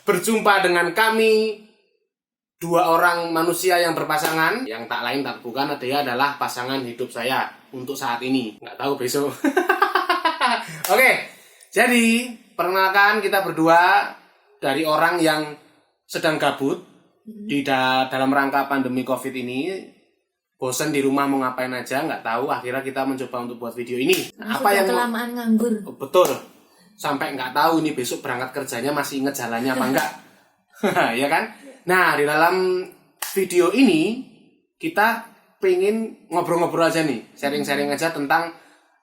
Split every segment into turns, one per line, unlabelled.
Berjumpa dengan kami, dua orang manusia yang berpasangan, yang tak lain tak bukan dia adalah pasangan hidup saya untuk saat ini, nggak tahu besok. Oke, jadi perkenalkan, kita berdua dari orang yang sedang gabut di dalam rangka pandemi COVID ini, bosen di rumah mau ngapain aja nggak tahu, akhirnya kita mencoba untuk buat video ini.
Apa yang kelamaan nganggur?
Betul. Sampai nggak tahu ini besok berangkat kerjanya masih inget jalannya apa enggak. Ya kan? Nah, di dalam video ini kita pengen ngobrol-ngobrol aja nih, sharing-sharing aja tentang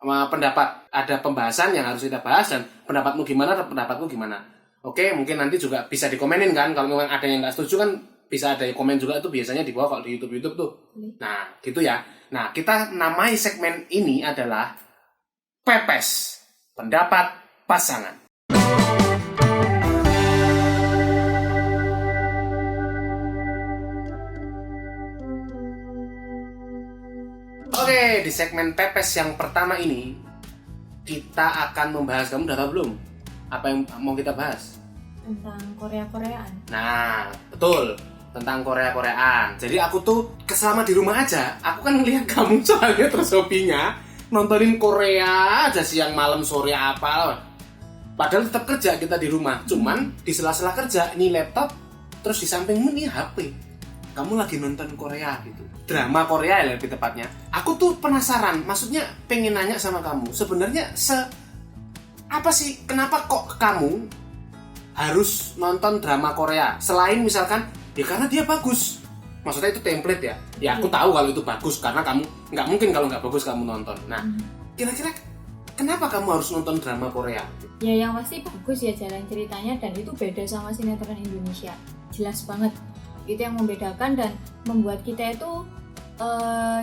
pendapat. Ada pembahasan yang harus kita bahas dan pendapatmu gimana, pendapatku gimana. Oke, mungkin nanti juga bisa dikomenin kan, kalau memang ada yang nggak setuju kan bisa ada komen juga, itu biasanya di bawah kalau di YouTube tuh. Nah, gitu ya. Nah, kita namai segmen ini adalah Pepes, pendapat pasangan. Oke, di segmen Pepes yang pertama ini kita akan membahas, kamu udah tahu belum apa yang mau kita bahas?
Tentang Korea-Koreaan.
Nah, betul, tentang Korea-Koreaan. Jadi aku tuh selama di rumah aja, aku kan ngeliat kamu soalnya terus hobinya nontonin Korea aja, siang malam sore apa. Padahal tetap kerja kita di rumah, cuman di sela-sela kerja ini laptop, terus di sampingmu nih HP. Kamu lagi nonton Korea gitu, drama Korea ya lebih tepatnya. Aku tuh penasaran, maksudnya pengen nanya sama kamu, sebenarnya apa sih, kenapa kok kamu harus nonton drama Korea? Selain misalkan, ya karena dia bagus. Maksudnya itu template ya. Ya aku tahu kalau itu bagus, karena kamu nggak mungkin kalau nggak bagus kamu nonton. Nah, kira-kira kenapa kamu harus nonton drama Korea?
Ya yang pasti bagus ya jalan ceritanya, dan itu beda sama sinetron Indonesia. Jelas banget. Itu yang membedakan dan membuat kita itu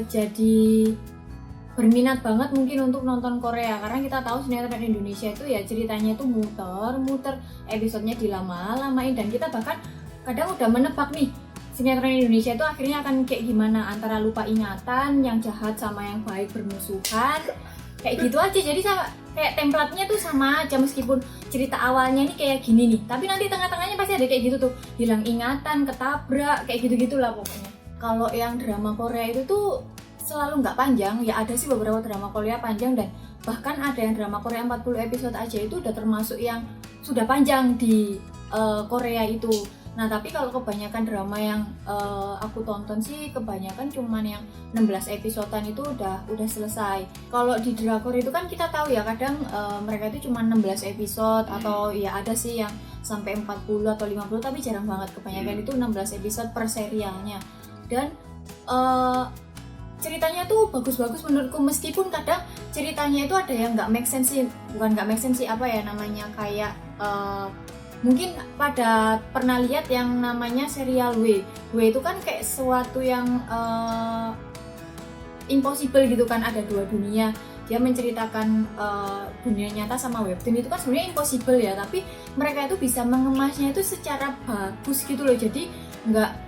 jadi berminat banget mungkin untuk nonton Korea. Karena kita tahu sinetron Indonesia itu ya ceritanya itu muter episodenya dilama-lamain, dan kita bahkan kadang udah menebak nih sinetron Indonesia itu akhirnya akan kayak gimana, antara lupa ingatan, yang jahat sama yang baik bermusuhan, kayak gitu aja. Jadi sama kayak templatenya tuh sama aja, meskipun cerita awalnya nih kayak gini nih, tapi nanti tengah-tengahnya pasti ada kayak gitu tuh, hilang ingatan, ketabrak, kayak gitu-gitulah pokoknya. Kalau yang drama Korea itu tuh selalu nggak panjang, ya ada sih beberapa drama Korea panjang, dan bahkan ada yang drama Korea 40 episode aja itu udah termasuk yang sudah panjang di Korea itu. Nah, tapi kalau kebanyakan drama yang aku tonton sih kebanyakan cuman yang 16 episodean itu udah selesai. Kalau di drakor itu kan kita tahu ya, kadang mereka itu cuma 16 episode atau ya ada sih yang sampai 40 atau 50, tapi jarang banget. Kebanyakan itu 16 episode per serialnya. Dan ceritanya tuh bagus-bagus menurutku, meskipun kadang ceritanya itu ada yang nggak make sense sih, bukan nggak make sense sih, apa ya namanya, kayak mungkin pada pernah lihat yang namanya serial W itu kan kayak sesuatu yang impossible gitu kan, ada dua dunia, dia menceritakan dunia nyata sama webtoon, itu kan sebenarnya impossible ya, tapi mereka itu bisa mengemasnya itu secara bagus gitu loh. Jadi nggak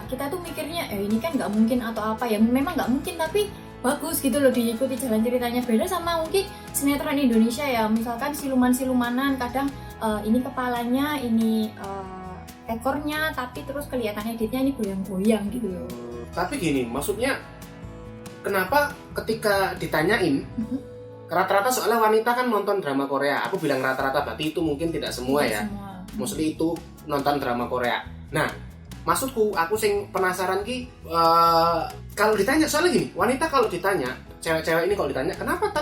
kita tuh mikirnya ini kan nggak mungkin atau apa ya, memang nggak mungkin tapi bagus gitu loh, diikuti jalan ceritanya. Beda sama mungkin sinetron Indonesia ya, misalkan siluman-silumanan, kadang ini kepalanya, ini ekornya, tapi terus kelihatan editnya ini goyang-goyang gitu loh.
Tapi gini, maksudnya kenapa ketika ditanyain, rata-rata soalnya wanita kan nonton drama Korea. Aku bilang rata-rata, berarti itu mungkin tidak semua ya. Maksudnya itu nonton drama Korea. Nah, maksudku, aku sing penasaran ki, kalau ditanya, soalnya gini, wanita kalau ditanya, cewek-cewek ini kalau ditanya, kenapa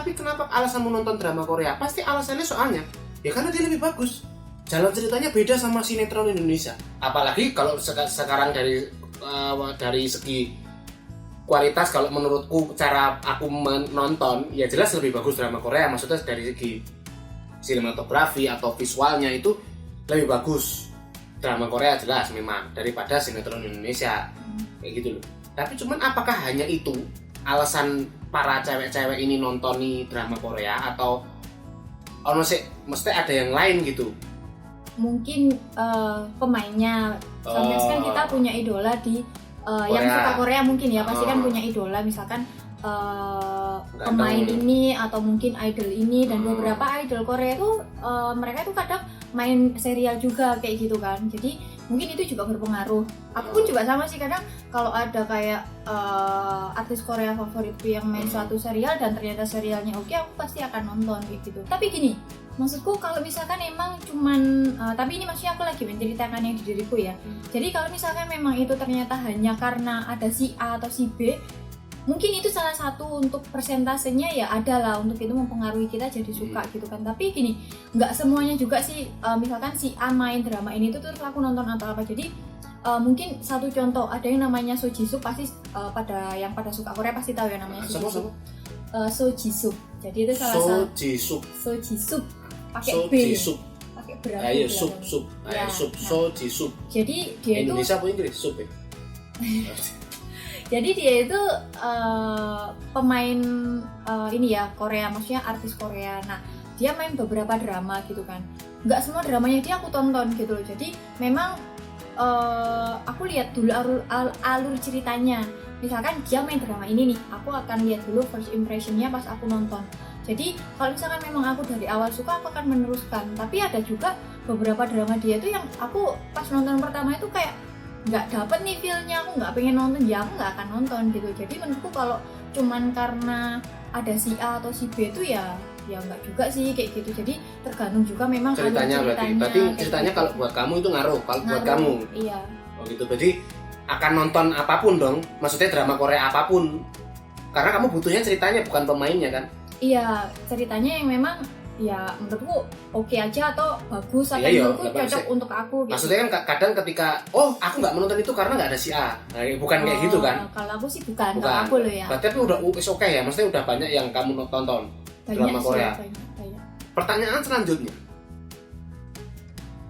alasanmu nonton drama Korea? Pasti alasannya soalnya, ya karena dia lebih bagus. Jalan ceritanya beda sama sinetron Indonesia. Apalagi kalau sekarang dari segi kualitas, kalau menurutku cara aku menonton, ya jelas lebih bagus drama Korea. Maksudnya dari segi sinematografi atau visualnya itu lebih bagus drama Korea, jelas memang, daripada sinetron Indonesia, kayak gitu loh. Tapi cuman apakah hanya itu alasan para cewek-cewek ini nontoni drama Korea, atau mesti ada yang lain gitu?
mungkin pemainnya. Sometimes kan kita punya idola di yang suka Korea mungkin ya, pasti kan punya idola, misalkan pemain ini atau mungkin idol ini, dan beberapa idol Korea itu mereka itu kadang main serial juga kayak gitu kan, jadi mungkin itu juga berpengaruh. Aku pun juga sama sih, kadang kalau ada kayak artis Korea favoritku yang main suatu serial dan ternyata serialnya oke, aku pasti akan nonton kayak gitu. Tapi gini, maksudku kalau misalkan emang cuman tapi ini maksudnya aku lagi menceritakan yang di diriku ya. Jadi kalau misalkan memang itu ternyata hanya karena ada si A atau si B, mungkin itu salah satu untuk persentasenya ya ada lah untuk itu mempengaruhi kita jadi suka gitu kan. Tapi gini, nggak semuanya juga sih, misalkan si A main drama ini tuh terus aku nonton atau apa. Jadi mungkin satu contoh, ada yang namanya So Jisoo, pasti pada suka Korea pasti tahu ya namanya So Jisoo. So Jisoo. Jadi itu salah satu So Jisoo pakai B. Pakai berapa?
Ayo sup. So Jisoo.
Jadi dia
Indonesia apa Inggris? Sup ya.
Jadi dia itu pemain ini ya Korea, maksudnya artis Korea. Nah dia main beberapa drama gitu kan. Nggak semua dramanya dia aku tonton gitu loh. Jadi memang aku lihat dulu alur ceritanya. Misalkan dia main drama ini nih, aku akan lihat dulu first impressionnya pas aku nonton. Jadi kalau misalkan memang aku dari awal suka, aku akan meneruskan. Tapi ada juga beberapa drama dia itu yang aku pas nonton pertama itu kayak nggak dapet nih feel-nya, aku nggak pengen nonton, ya aku nggak akan nonton gitu. Jadi menurutku kalau cuman karena ada si A atau si B itu ya nggak juga sih kayak gitu. Jadi tergantung juga memang
ceritanya. Berarti ceritanya gitu. Kalau buat kamu itu ngaruh buat kamu.
Iya.
Oh gitu, jadi akan nonton apapun dong, maksudnya drama Korea apapun, karena kamu butuhnya ceritanya bukan pemainnya kan?
Iya, ceritanya yang memang ya menurutku oke aja atau bagus atau menurutku cocok untuk aku gitu.
Maksudnya kan kadang ketika aku nggak menonton itu karena nggak ada si A, bukan kayak gitu kan?
Kalau aku sih bukan. Kalau aku loh ya.
Berarti udah oke ya, maksudnya udah banyak yang kamu tonton drama Korea.
Banyak.
Pertanyaan selanjutnya,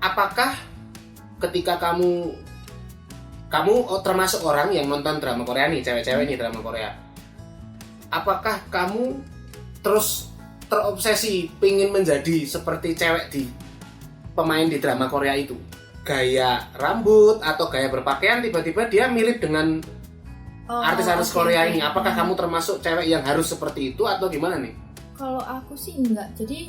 apakah ketika kamu termasuk orang yang nonton drama Korea nih, cewek-cewek nih drama Korea, apakah kamu terus terobsesi pingin menjadi seperti cewek di pemain di drama Korea itu, gaya rambut atau gaya berpakaian tiba-tiba dia mirip dengan artis-artis Korea ini? Apakah kamu termasuk cewek yang harus seperti itu atau gimana nih?
Kalau aku sih enggak, jadi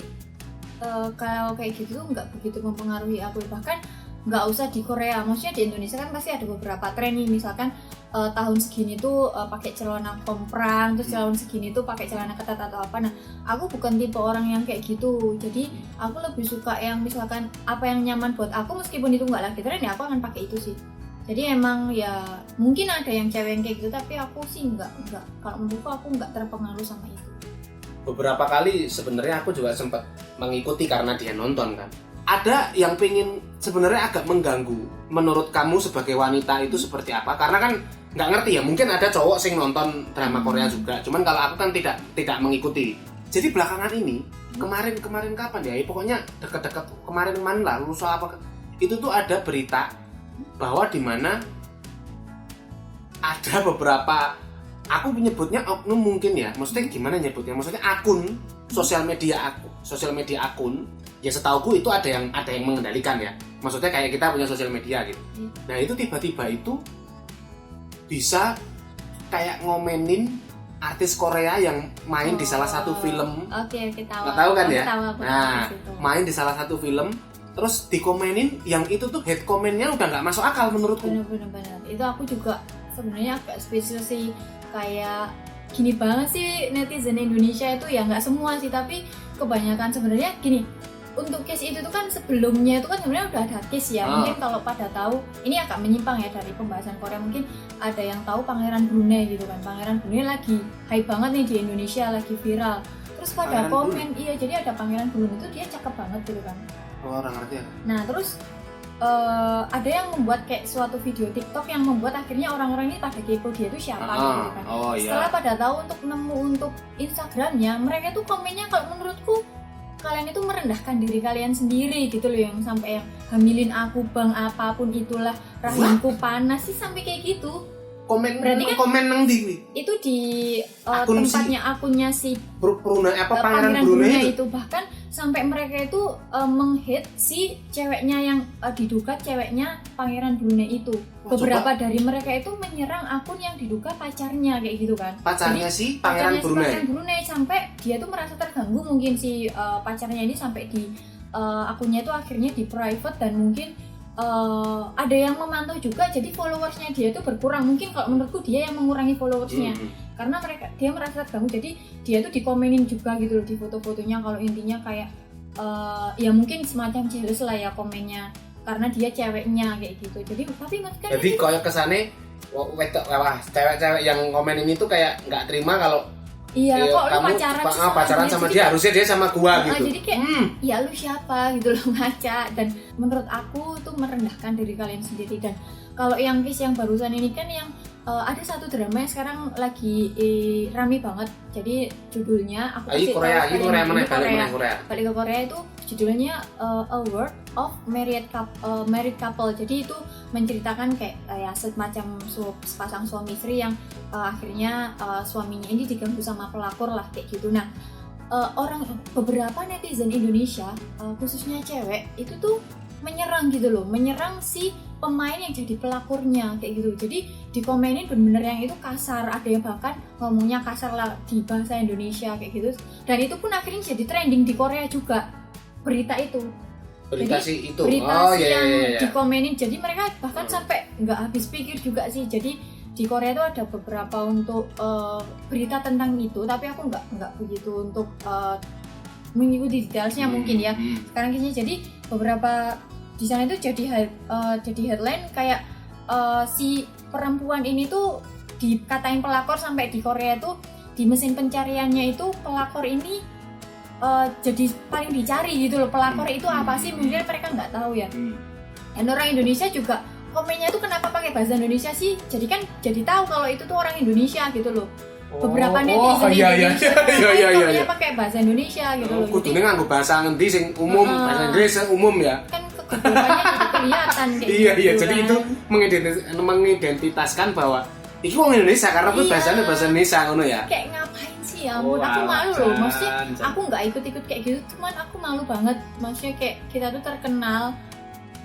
kalau kayak gitu enggak begitu mempengaruhi aku. Bahkan nggak usah di Korea, maksudnya di Indonesia kan pasti ada beberapa tren nih, misalkan tahun segini tuh pakai celana komprang, terus tahun segini tuh pakai celana ketat atau apa. Nah aku bukan tipe orang yang kayak gitu, jadi aku lebih suka yang misalkan apa yang nyaman buat aku, meskipun itu nggak lagi tren ya aku akan pakai itu sih. Jadi emang ya mungkin ada yang cewek yang kayak gitu, tapi aku sih nggak. Kalau menurutku aku nggak terpengaruh sama itu.
Beberapa kali sebenarnya aku juga sempat mengikuti karena dia nonton kan. Ada yang pengen sebenarnya agak mengganggu. Menurut kamu sebagai wanita itu seperti apa? Karena kan nggak ngerti ya, mungkin ada cowok sing nonton drama Korea juga. Cuman kalau aku kan tidak mengikuti. Jadi belakangan ini, kemarin kapan ya? Pokoknya deket-deket kemarin lah, lulus apa? Itu tuh ada berita bahwa di mana ada beberapa, aku menyebutnya oknum mungkin ya. Maksudnya gimana nyebutnya? Maksudnya akun sosial media akun. Ya setauku itu ada yang mengendalikan ya. Maksudnya kayak kita punya sosial media gitu. Nah itu tiba-tiba itu bisa kayak ngomenin artis Korea yang main di salah satu film.
Oke,
tahu kan ya? Nah, main di salah satu film, terus dikomenin yang itu tuh hate komennya udah nggak masuk akal menurutku.
Benar. Itu aku juga sebenarnya agak spesial sih, kayak gini banget sih netizen Indonesia itu ya, nggak semua sih tapi kebanyakan sebenarnya gini. Untuk case itu tuh kan sebelumnya itu kan sebenarnya udah ada case ya. Mungkin kalau pada tahu, ini agak menyimpang ya dari pembahasan Korea, mungkin ada yang tahu Pangeran Brunei gitu kan. Pangeran Brunei lagi hype banget nih di Indonesia, lagi viral. Terus pada komen, iya jadi ada Pangeran Brunei itu dia cakep banget gitu kan.
Orang ngerti ya.
Nah terus ada yang membuat kayak suatu video TikTok yang membuat akhirnya orang-orang ini pada kepo dia itu siapa gitu kan. Setelah pada tahu untuk nemu untuk Instagramnya, mereka tuh komennya kalau menurutku kalian itu merendahkan diri kalian sendiri gitu loh, yang sampai yang hamilin aku bang apapun itulah, rahimku panas sih sampai kayak gitu.
Komen nang di
itu di tempatnya akunnya si
Pangeran Brunei
itu, bahkan sampai mereka itu menghit si ceweknya yang diduga ceweknya Pangeran Brunei itu. Beberapa dari mereka itu menyerang akun yang diduga pacarnya kayak gitu kan.
Pacarnya si Pangeran
Brunei sampai dia tuh merasa terganggu mungkin si pacarnya ini sampai di akunnya itu akhirnya di private dan mungkin ada yang memantau juga jadi followersnya dia itu berkurang. Mungkin kalau menurutku dia yang mengurangi followersnya karena dia merasa terganggu jadi dia tuh dikomenin juga gitu loh di foto-fotonya kalau intinya kayak ya mungkin semacam jealous lah ya komennya karena dia ceweknya kayak gitu. Jadi tapi kan
jadi kayak kesane cewek-cewek yang komen ini tuh kayak nggak terima kalau
iya, kok lu
pacaran sama dia, harusnya dia sama gua gitu.
Jadi kayak, ya lu siapa gitu loh ngaca. Dan menurut aku tuh merendahkan diri kalian sendiri. Dan kalau yang case yang barusan ini kan yang ada satu drama yang sekarang lagi rame banget. Jadi judulnya aku kasih
Korea.
Balik ke Korea itu judulnya A World of Married Couple. Jadi itu menceritakan kayak ya semacam sepasang suami istri yang akhirnya suaminya ini diganggu sama pelakor lah kayak gitu. Nah, beberapa netizen Indonesia khususnya cewek itu tuh menyerang gitu loh, menyerang si pemain yang jadi pelakornya kayak gitu. Jadi dikomenin bener-bener yang itu kasar, ada yang bahkan ngomongnya kasar lah di bahasa Indonesia kayak gitu. Dan itu pun akhirnya jadi trending di Korea juga berita itu.
Berita
yang dikomenin. Jadi mereka bahkan sampai nggak habis pikir juga sih. Jadi di Korea itu ada beberapa untuk berita tentang itu, tapi aku nggak begitu untuk mengikuti detailsnya mungkin ya. Sekarang kayaknya jadi beberapa di sana itu jadi headline kayak si perempuan ini tuh dikatain pelakor sampai di Korea tuh di mesin pencariannya itu pelakor ini jadi paling dicari gitu loh. Pelakor itu apa sih? Mungkin mereka nggak tahu ya. Dan orang Indonesia juga komennya tuh kenapa pakai bahasa Indonesia sih? Jadi kan jadi tahu kalau itu tuh orang Indonesia gitu loh. Beberapa netizen Indonesia komennya pakai bahasa Indonesia gitu loh.
Kudune nganggo bahasa ngendi sing umum, bahasa Inggris yang umum ya.
Kan kegobloknya kelihatan kayak
iya, gitu. Iya, jadi itu mengidentitaskan bahwa iki wong Indonesia karena itu bahasanya bahasa Indonesia ngono ya.
Kayak ngapain sih ya ampun, aku malu loh. Maksudnya aku nggak ikut-ikut kayak gitu, cuman aku malu banget. Maksudnya kayak kita tuh terkenal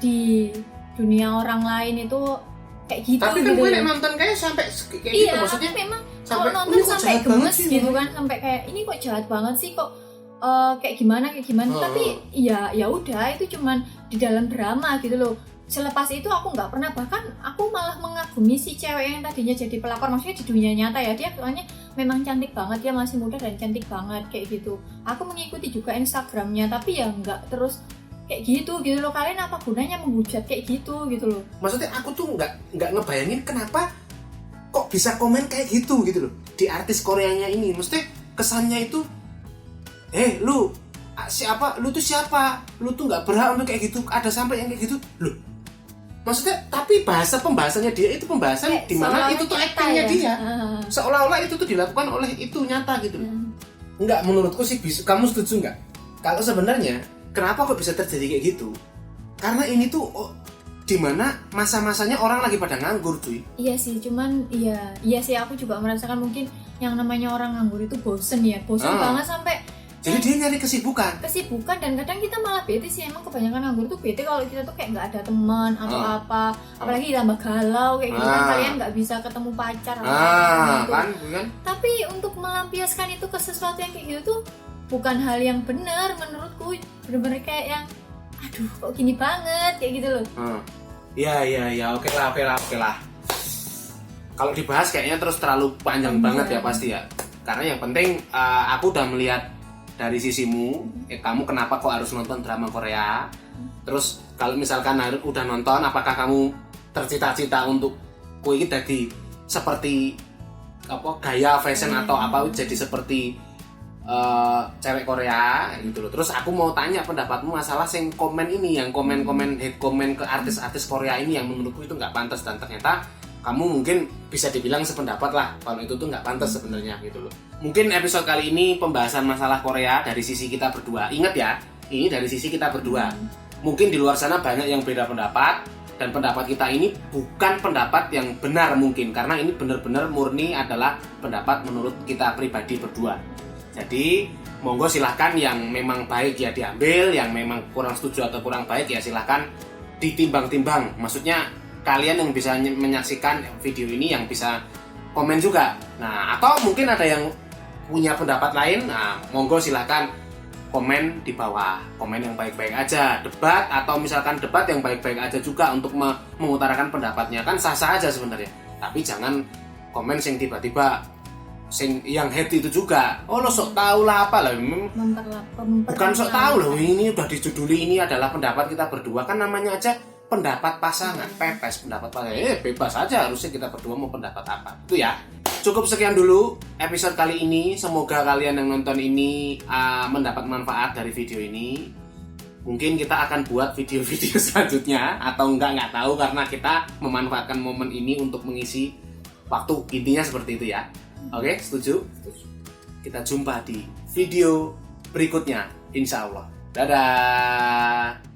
di dunia orang lain itu kayak gitu.
Tapi kan
gitu.
Gue nonton kayak sampai kayak
iya,
gitu maksudnya.
Memang kalau nonton sampai gemes gitu kan, sampai kayak ini kok jahat banget sih kok kayak gimana. Tapi ya udah itu cuman di dalam drama gitu loh. Selepas itu aku nggak pernah, bahkan aku malah mengagumi si cewek yang tadinya jadi pelakor. Maksudnya di dunia nyata ya dia soalnya memang cantik banget, dia masih muda dan cantik banget kayak gitu. Aku mengikuti juga Instagramnya, tapi ya nggak terus kayak gitu loh. Kalian apa gunanya menghujat kayak gitu loh.
Maksudnya aku tuh nggak ngebayangin kenapa kok bisa komen kayak gitu loh di artis Koreanya ini. Maksudnya kesannya itu lu siapa, lu tuh siapa, lu tuh nggak berhak untuk kayak gitu. Ada sampai yang kayak gitu loh. Maksudnya tapi pembahasannya dia itu pembahasan di mana itu tuh actingnya ya? Dia seolah-olah itu tuh dilakukan oleh itu nyata gitu loh. Enggak, menurutku sih kamu setuju nggak kalau sebenarnya kenapa kok bisa terjadi kayak gitu? Karena ini tuh di mana masa-masanya orang lagi pada nganggur cuy.
Iya sih, cuman iya sih aku juga merasakan mungkin yang namanya orang nganggur itu bosen banget sampai
jadi dia nyari kesibukan
dan kadang kita malah bete sih. Emang kebanyakan nganggur tuh bete kalau kita tuh kayak nggak ada teman atau apa, apalagi tambah galau kayak gitu kan, kalian nggak bisa ketemu pacar gitu.
Kan?
Tapi untuk melampiaskan itu ke sesuatu yang kayak gitu tuh bukan hal yang benar menurutku. Bener-bener kayak yang aduh kok gini banget kayak gitu loh.
Iya, oke lah. Kalau dibahas kayaknya terus terlalu panjang banget ya pasti ya. Karena yang penting aku udah melihat dari sisimu, kamu kenapa kok harus nonton drama Korea? Terus kalau misalkan udah nonton, apakah kamu tercita-cita untuk kuwi jadi seperti apa gaya fashion atau apa jadi seperti cewek Korea gitu loh. Terus aku mau tanya pendapatmu masalah yang komen ini, yang komen hate comment ke artis-artis Korea ini yang menurutku itu nggak pantas, dan ternyata kamu mungkin bisa dibilang sependapat lah kalau itu tuh nggak pantas sebenarnya gitu loh. Mungkin episode kali ini pembahasan masalah Korea dari sisi kita berdua. Ingat ya, ini dari sisi kita berdua. Mungkin di luar sana banyak yang beda pendapat, dan pendapat kita ini bukan pendapat yang benar mungkin, karena ini benar-benar murni adalah pendapat menurut kita pribadi berdua. Jadi monggo silahkan yang memang baik ya diambil, yang memang kurang setuju atau kurang baik ya silahkan ditimbang-timbang. Maksudnya kalian yang bisa menyaksikan video ini yang bisa komen juga. Nah, atau mungkin ada yang punya pendapat lain, nah monggo silahkan komen di bawah, komen yang baik-baik aja, debat atau misalkan debat yang baik-baik aja juga untuk mengutarakan pendapatnya, kan sah-sah aja sebenarnya. Tapi jangan komen sing tiba-tiba sing yang hate itu juga. Oh lo sok tahu lah apa lah, bukan sok tahu loh, ini udah dijuduli ini adalah pendapat kita berdua, kan namanya aja pendapat pasangan, pepes pendapat pasangan, bebas aja, harusnya kita berdua mau pendapat apa, itu ya. Cukup sekian dulu episode kali ini. Semoga kalian yang nonton ini mendapat manfaat dari video ini. Mungkin kita akan buat video-video selanjutnya atau nggak tahu, karena kita memanfaatkan momen ini untuk mengisi waktu, intinya seperti itu ya. Oke, setuju? Kita jumpa di video berikutnya, insya Allah. Dadah.